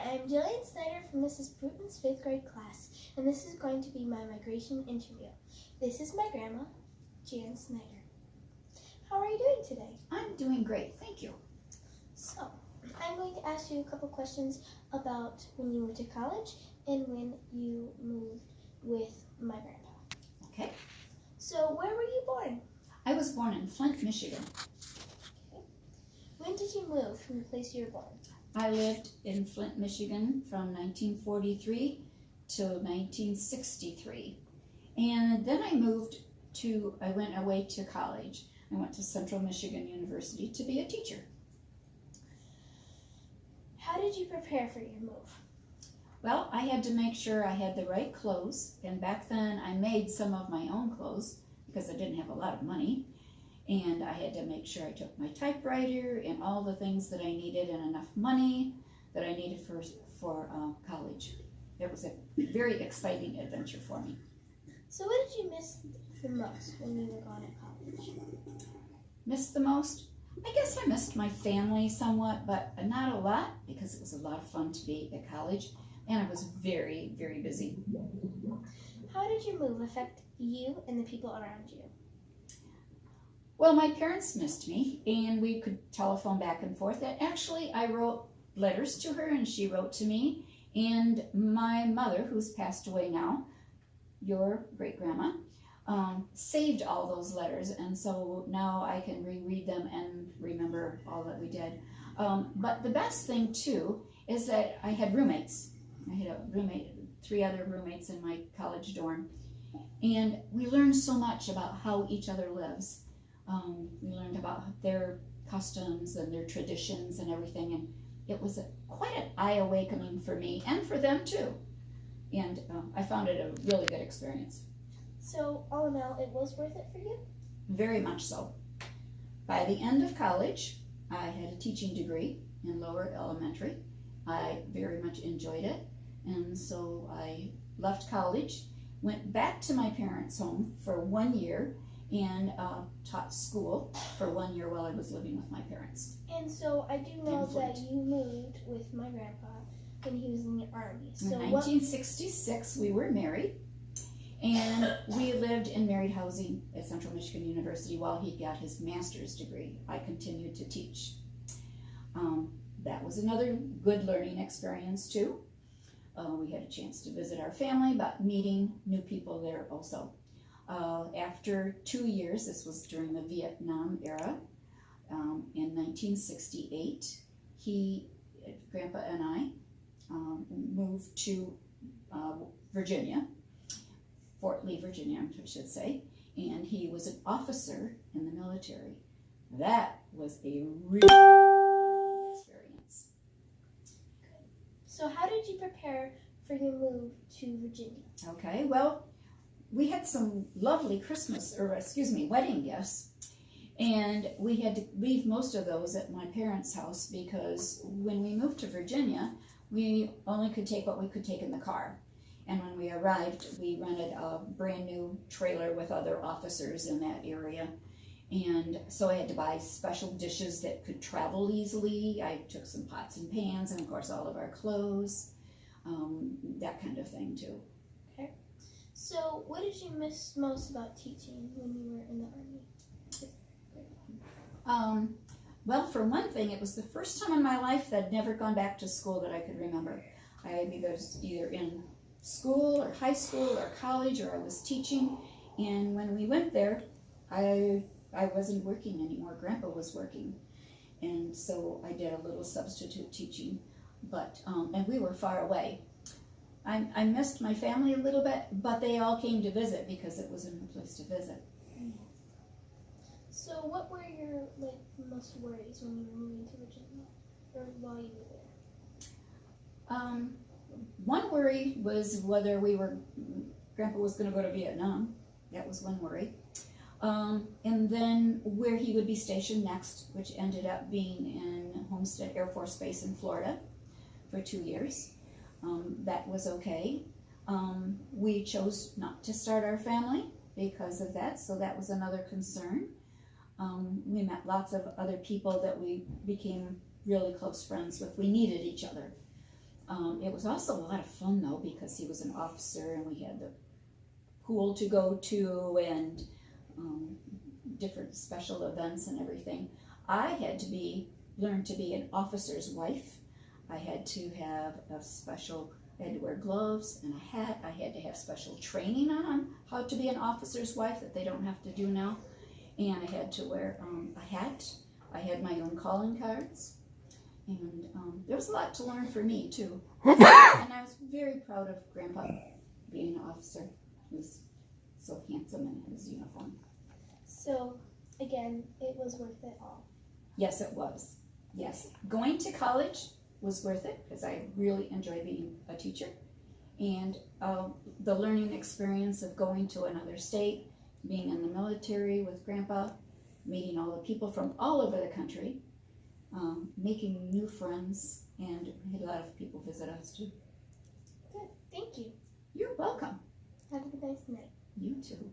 I'm Gillian Snyder from Mrs. Bruton's 5th grade class, and this is going to be my migration interview. This is my grandma, Jan Snyder. How are you doing today? I'm doing great, thank you. So, I'm going to ask you a couple questions about when you went to college and when you moved with my grandpa. Okay. So, where were you born? I was born in Flint, Michigan. Okay. When did you move from the place you were born? I lived in Flint, Michigan from 1943 to 1963. And then I went away to college. I went to Central Michigan University to be a teacher. How did you prepare for your move? Well, I had to make sure I had the right clothes, and back then I made some of my own clothes because I didn't have a lot of money. And I had to make sure I took my typewriter and all the things that I needed and enough money that I needed for college. It was a very exciting adventure for me. So what did you miss the most when you were gone at college? Missed the most? I guess I missed my family somewhat, but not a lot because it was a lot of fun to be at college and I was very, very busy. How did your move affect you and the people around you? Well, my parents missed me, and we could telephone back and forth. And actually, I wrote letters to her, and she wrote to me. And my mother, who's passed away now, your great-grandma, saved all those letters. And so now I can reread them and remember all that we did. But the best thing, too, is that I had roommates. I had a roommate, 3 other roommates in my college dorm. And we learned so much about how each other lives. We learned about their customs and their traditions and everything, and it was quite an eye-awakening for me and for them too. And I found it a really good experience. So, all in all, it was worth it for you? Very much so. By the end of college, I had a teaching degree in lower elementary. I very much enjoyed it, and so I left college, went back to my parents' home for 1 year, and taught school for 1 year while I was living with my parents. And so I do know that you moved with my grandpa when he was in the Army. So in 1966, we were married, and we lived in married housing at Central Michigan University while he got his master's degree. I continued to teach. That was another good learning experience too. We had a chance to visit our family, but meeting new people there also. After 2 years, this was during the Vietnam era, in 1968, Grandpa and I, moved to Virginia, Fort Lee, Virginia, I should say, and he was an officer in the military. That was a really experience. So how did you prepare for your move to Virginia? Okay, well, we had some lovely wedding gifts, and we had to leave most of those at my parents' house because when we moved to Virginia, we only could take what we could take in the car. And when we arrived, we rented a brand new trailer with other officers in that area. And so I had to buy special dishes that could travel easily. I took some pots and pans, and of course all of our clothes, that kind of thing too. Okay. So, what did you miss most about teaching when you were in the Army? Well, for one thing, it was the first time in my life that I'd never gone back to school that I could remember. I was either in school or high school or college, or I was teaching. And when we went there, I wasn't working anymore. Grandpa was working. And so I did a little substitute teaching, but and we were far away. I missed my family a little bit, but they all came to visit because it was a new place to visit. So what were your most worries when you were moving to Virginia, or while you were there? One worry was whether Grandpa was going to go to Vietnam. That was one worry. And then where he would be stationed next, which ended up being in Homestead Air Force Base in Florida for 2 years. That was okay. We chose not to start our family because of that, so that was another concern. We met lots of other people that we became really close friends with. We needed each other. It was also a lot of fun though, because he was an officer and we had the pool to go to and different special events and everything. I had to learn to be an officer's wife. I had to have I had to wear gloves and a hat. I had to have special training on how to be an officer's wife that they don't have to do now. And I had to wear a hat. I had my own calling cards. And there was a lot to learn for me too. And I was very proud of Grandpa being an officer. He was so handsome in his uniform. So, again, it was worth it all. Yes, it was. Yes. Going to college was worth it because I really enjoy being a teacher. And the learning experience of going to another state, being in the military with Grandpa, meeting all the people from all over the country, making new friends, and we had a lot of people visit us too. Good. Thank you. You're welcome. Have a nice night. You too.